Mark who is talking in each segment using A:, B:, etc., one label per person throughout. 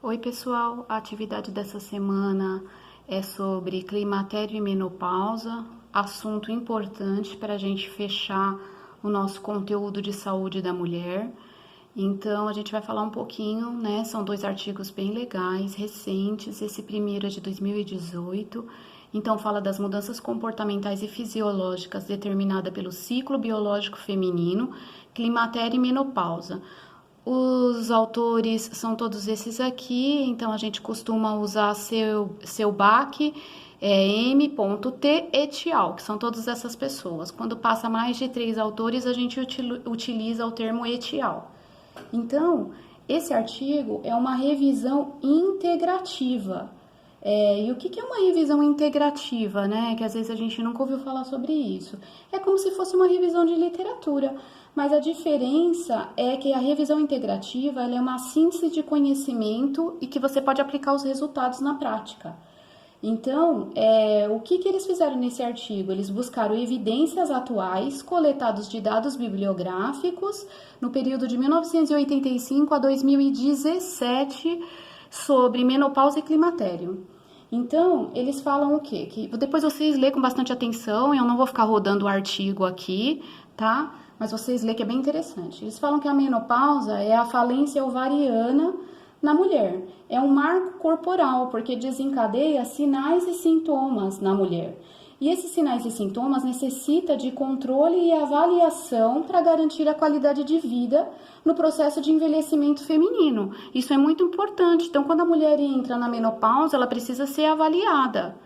A: Oi, pessoal. A atividade dessa semana é sobre climatério e menopausa, assunto importante para a gente fechar o nosso conteúdo de saúde da mulher. Então, a gente vai falar um pouquinho, né? São dois artigos bem legais, recentes. Esse primeiro é de 2018. Então, fala das mudanças comportamentais e fisiológicas determinadas pelo ciclo biológico feminino, climatério e menopausa. Os autores são todos esses aqui, então a gente costuma usar seu BAC, M.T. et al., que são todas essas pessoas. Quando passa mais de 3 autores, a gente utiliza o termo et al. Então, esse artigo é uma revisão integrativa. E o que é uma revisão integrativa, né? Que às vezes a gente nunca ouviu falar sobre isso. É como se fosse uma revisão de literatura, mas a diferença é que a revisão integrativa ela é uma síntese de conhecimento e que você pode aplicar os resultados na prática. Então, o que eles fizeram nesse artigo? Eles buscaram evidências atuais coletados de dados bibliográficos no período de 1985 a 2017 sobre menopausa e climatério. Então, eles falam o quê? Que depois vocês lêem com bastante atenção, eu não vou ficar rodando o artigo aqui, tá? Mas vocês lêem que é bem interessante. Eles falam que a menopausa é a falência ovariana na mulher. É um marco corporal, porque desencadeia sinais e sintomas na mulher. E esses sinais e sintomas necessitam de controle e avaliação para garantir a qualidade de vida no processo de envelhecimento feminino. Isso é muito importante. Então, quando a mulher entra na menopausa, ela precisa ser avaliada.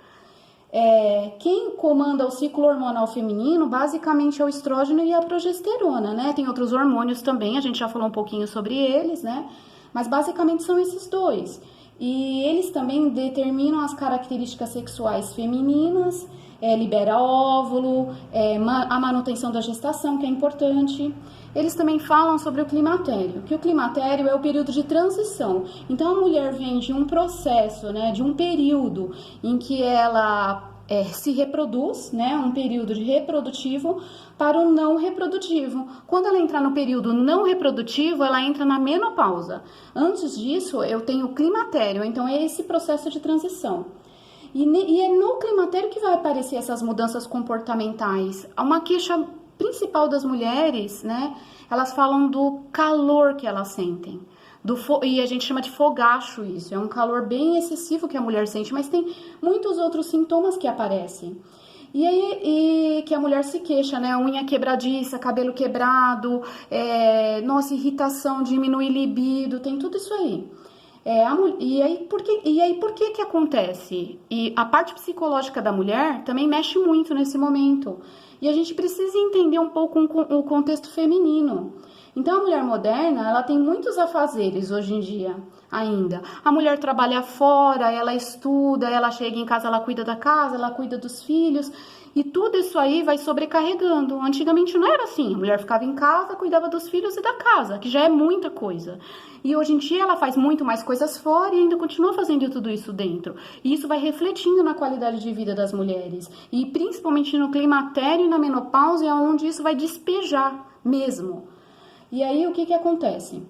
A: Quem comanda o ciclo hormonal feminino, basicamente, é o estrógeno e a progesterona, né? Tem outros hormônios também, a gente já falou um pouquinho sobre eles, né? Mas, basicamente, são esses dois. E eles também determinam as características sexuais femininas, libera óvulo, a manutenção da gestação, que é importante. Eles também falam sobre o climatério, que o climatério é o período de transição. Então, a mulher vem de um processo, né, de um período em que ela se reproduz, né, um período de reprodutivo, para o não reprodutivo. Quando ela entrar no período não reprodutivo, ela entra na menopausa. Antes disso, eu tenho o climatério, então é esse processo de transição. E é no climatério que vai aparecer essas mudanças comportamentais. Uma queixa principal das mulheres, né? Elas falam do calor que elas sentem. E a gente chama de fogacho isso. É um calor bem excessivo que a mulher sente, mas tem muitos outros sintomas que aparecem. E aí que a mulher se queixa, né? Unha quebradiça, cabelo quebrado, nossa, irritação, diminui libido, tem tudo isso aí. E aí, por que acontece? E a parte psicológica da mulher também mexe muito nesse momento. E a gente precisa entender um pouco o contexto feminino. Então, a mulher moderna, ela tem muitos afazeres hoje em dia, ainda. A mulher trabalha fora, ela estuda, ela chega em casa, ela cuida da casa, ela cuida dos filhos. E tudo isso aí vai sobrecarregando. Antigamente não era assim. A mulher ficava em casa, cuidava dos filhos e da casa, que já é muita coisa. E hoje em dia ela faz muito mais coisas fora e ainda continua fazendo tudo isso dentro. E isso vai refletindo na qualidade de vida das mulheres. E principalmente no climatério e na menopausa é onde isso vai despejar mesmo. E aí o que acontece?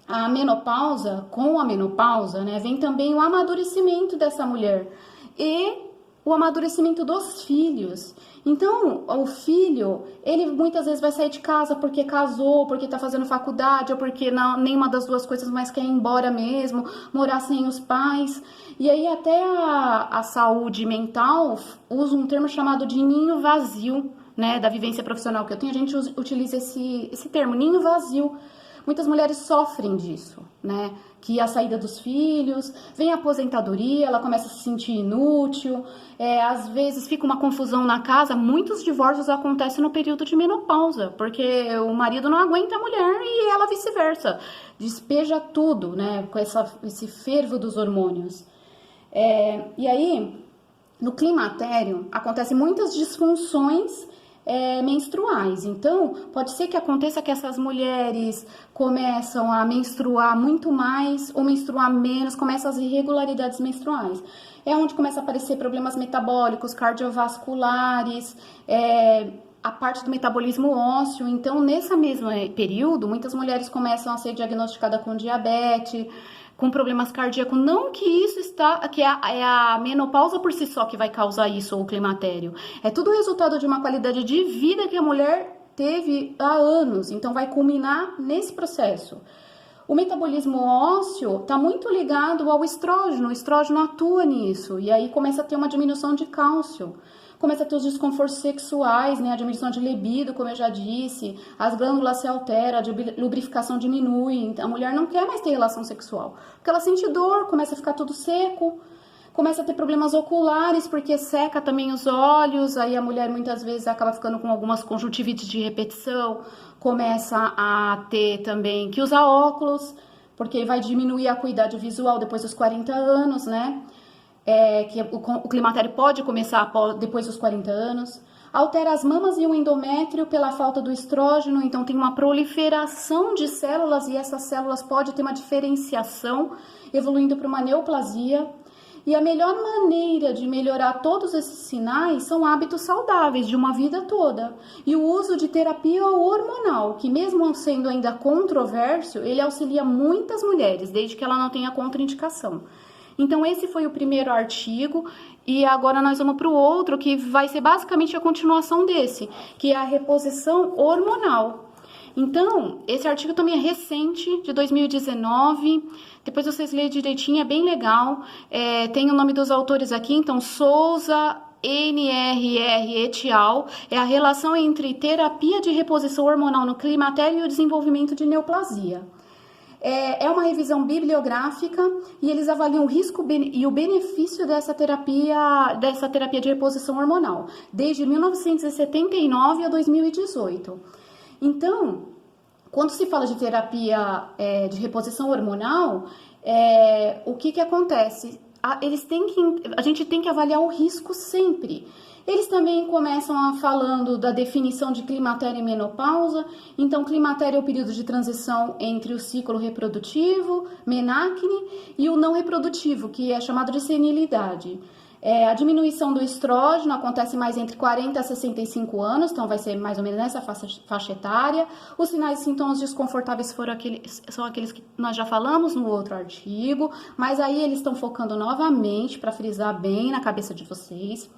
A: A menopausa, com a menopausa, né, vem também o amadurecimento dessa mulher. E o amadurecimento dos filhos. Então, o filho, ele muitas vezes vai sair de casa porque casou, porque tá fazendo faculdade, ou porque nenhuma das duas coisas mais quer ir embora mesmo, morar sem os pais. E aí até a saúde mental usa um termo chamado de ninho vazio, né, da vivência profissional que eu tenho, a gente utiliza esse termo, ninho vazio. Muitas mulheres sofrem disso, né? Que a saída dos filhos, vem a aposentadoria, ela começa a se sentir inútil, às vezes fica uma confusão na casa. Muitos divórcios acontecem no período de menopausa, porque o marido não aguenta a mulher e ela vice-versa. Despeja tudo, né? Com esse fervo dos hormônios. E aí, no climatério, acontecem muitas disfunções menstruais. Então, pode ser que aconteça que essas mulheres começam a menstruar muito mais ou menstruar menos, começam as irregularidades menstruais. É onde começa a aparecer problemas metabólicos, cardiovasculares, a parte do metabolismo ósseo. Então, nesse mesmo período, muitas mulheres começam a ser diagnosticadas com diabetes, com problemas cardíacos. Não que isso é a menopausa por si só que vai causar isso, ou o climatério. É tudo resultado de uma qualidade de vida que a mulher teve há anos. Então, vai culminar nesse processo. O metabolismo ósseo está muito ligado ao estrógeno. O estrógeno atua nisso. E aí começa a ter uma diminuição de cálcio. Começa a ter os desconfortos sexuais, né? A diminuição de libido, como eu já disse, as glândulas se alteram, a lubrificação diminui, a mulher não quer mais ter relação sexual, porque ela sente dor, começa a ficar tudo seco, começa a ter problemas oculares, porque seca também os olhos, aí a mulher muitas vezes acaba ficando com algumas conjuntivites de repetição, começa a ter também que usar óculos, porque vai diminuir a acuidade visual depois dos 40 anos, né? Que o climatério pode começar depois dos 40 anos, altera as mamas e o endométrio pela falta do estrógeno, então tem uma proliferação de células e essas células podem ter uma diferenciação, evoluindo para uma neoplasia. E a melhor maneira de melhorar todos esses sinais são hábitos saudáveis de uma vida toda. E o uso de terapia hormonal, que mesmo sendo ainda controverso, ele auxilia muitas mulheres, desde que ela não tenha contraindicação. Então, esse foi o primeiro artigo e agora nós vamos para o outro, que vai ser basicamente a continuação desse, que é a reposição hormonal. Então, esse artigo também é recente, de 2019, depois vocês lerem direitinho, é bem legal. Tem o nome dos autores aqui, então, Souza, NRR et al. É a relação entre terapia de reposição hormonal no climatério e o desenvolvimento de neoplasia. É uma revisão bibliográfica e eles avaliam o risco e o benefício dessa terapia de reposição hormonal, desde 1979 a 2018. Então, quando se fala de terapia de reposição hormonal, o que acontece? A gente tem que avaliar o risco sempre. Eles também começam falando da definição de climatério e menopausa. Então, climatério é o período de transição entre o ciclo reprodutivo, menacne, e o não reprodutivo, que é chamado de senilidade. A diminuição do estrógeno acontece mais entre 40 a 65 anos, então vai ser mais ou menos nessa faixa etária. Os sinais e sintomas desconfortáveis são aqueles que nós já falamos no outro artigo, mas aí eles estão focando novamente para frisar bem na cabeça de vocês.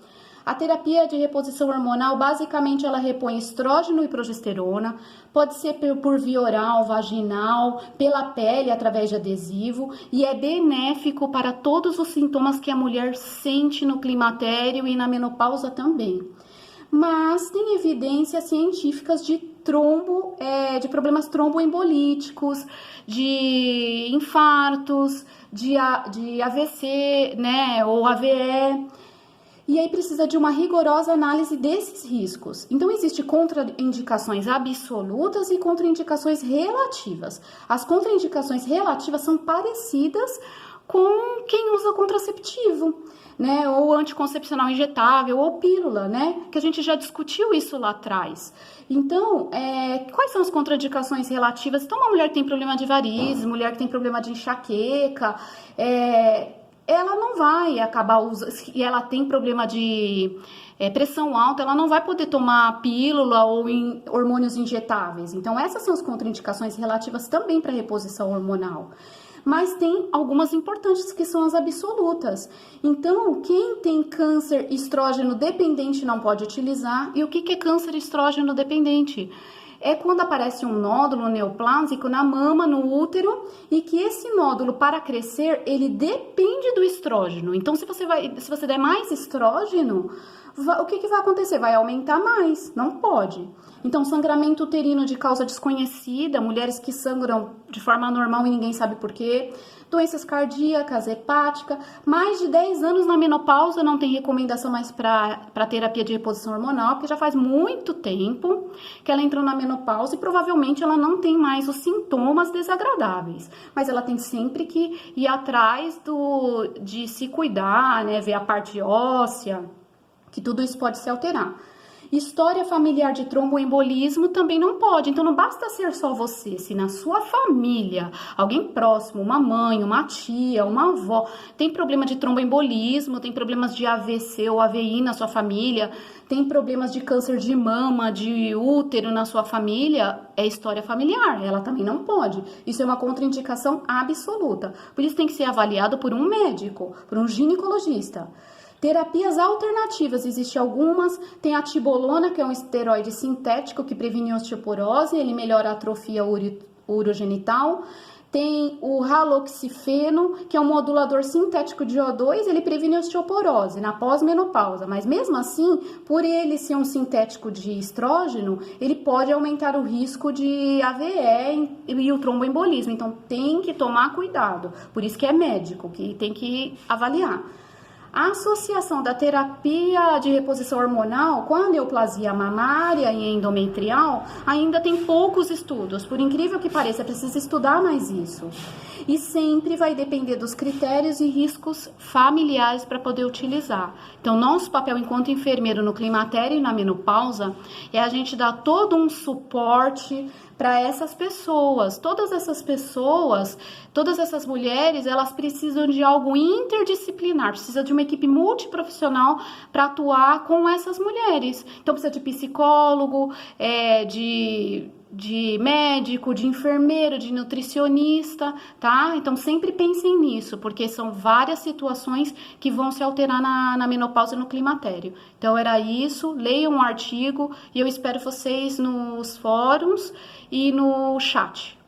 A: A terapia de reposição hormonal, basicamente, ela repõe estrógeno e progesterona, pode ser por via oral, vaginal, pela pele, através de adesivo, e é benéfico para todos os sintomas que a mulher sente no climatério e na menopausa também. Mas tem evidências científicas de de problemas tromboembolíticos, de infartos, de AVC, né, ou AVE. E aí precisa de uma rigorosa análise desses riscos. Então, existem contraindicações absolutas e contraindicações relativas. As contraindicações relativas são parecidas com quem usa contraceptivo, né? Ou anticoncepcional injetável, ou pílula, né? Que a gente já discutiu isso lá atrás. Então, quais são as contraindicações relativas? Então, uma mulher que tem problema de varizes, mulher que tem problema de enxaqueca, ela não vai acabar usando, e ela tem problema de pressão alta, ela não vai poder tomar pílula ou hormônios injetáveis. Então, essas são as contraindicações relativas também para reposição hormonal. Mas tem algumas importantes que são as absolutas. Então, quem tem câncer estrógeno dependente não pode utilizar. E o que é câncer estrógeno dependente? É quando aparece um nódulo neoplásico na mama, no útero, e que esse nódulo, para crescer, ele depende do estrógeno. Então, se você der mais estrógeno, o que vai acontecer? Vai aumentar mais, não pode. Então, sangramento uterino de causa desconhecida, mulheres que sangram de forma normal e ninguém sabe por quê, doenças cardíacas, hepática, mais de 10 anos na menopausa não tem recomendação mais para terapia de reposição hormonal, porque já faz muito tempo que ela entrou na menopausa e provavelmente ela não tem mais os sintomas desagradáveis, mas ela tem sempre que ir atrás de se cuidar, né, ver a parte óssea, que tudo isso pode se alterar. História familiar de tromboembolismo também não pode. Então não basta ser só você. Se na sua família, alguém próximo, uma mãe, uma tia, uma avó, tem problema de tromboembolismo, tem problemas de AVC ou AVI na sua família, tem problemas de câncer de mama, de útero na sua família, é história familiar. Ela também não pode. Isso é uma contraindicação absoluta. Por isso tem que ser avaliado por um médico, por um ginecologista. Terapias alternativas, existem algumas, tem a tibolona, que é um esteroide sintético que previne osteoporose, ele melhora a atrofia urogenital. Tem o raloxifeno, que é um modulador sintético de O2, ele previne osteoporose na pós-menopausa, mas mesmo assim, por ele ser um sintético de estrógeno, ele pode aumentar o risco de AVE e o tromboembolismo, então tem que tomar cuidado, por isso que é médico, que tem que avaliar. A associação da terapia de reposição hormonal com a neoplasia mamária e endometrial ainda tem poucos estudos. Por incrível que pareça, precisa estudar mais isso. E sempre vai depender dos critérios e riscos familiares para poder utilizar. Então, nosso papel enquanto enfermeiro no climatério e na menopausa é a gente dar todo um suporte para essas pessoas. Todas essas mulheres, elas precisam de algo interdisciplinar, precisa de uma equipe multiprofissional para atuar com essas mulheres. Então, precisa de psicólogo, de médico, de enfermeiro, de nutricionista, tá? Então, sempre pensem nisso, porque são várias situações que vão se alterar na menopausa e no climatério. Então, era isso, leiam um artigo e eu espero vocês nos fóruns e no chat.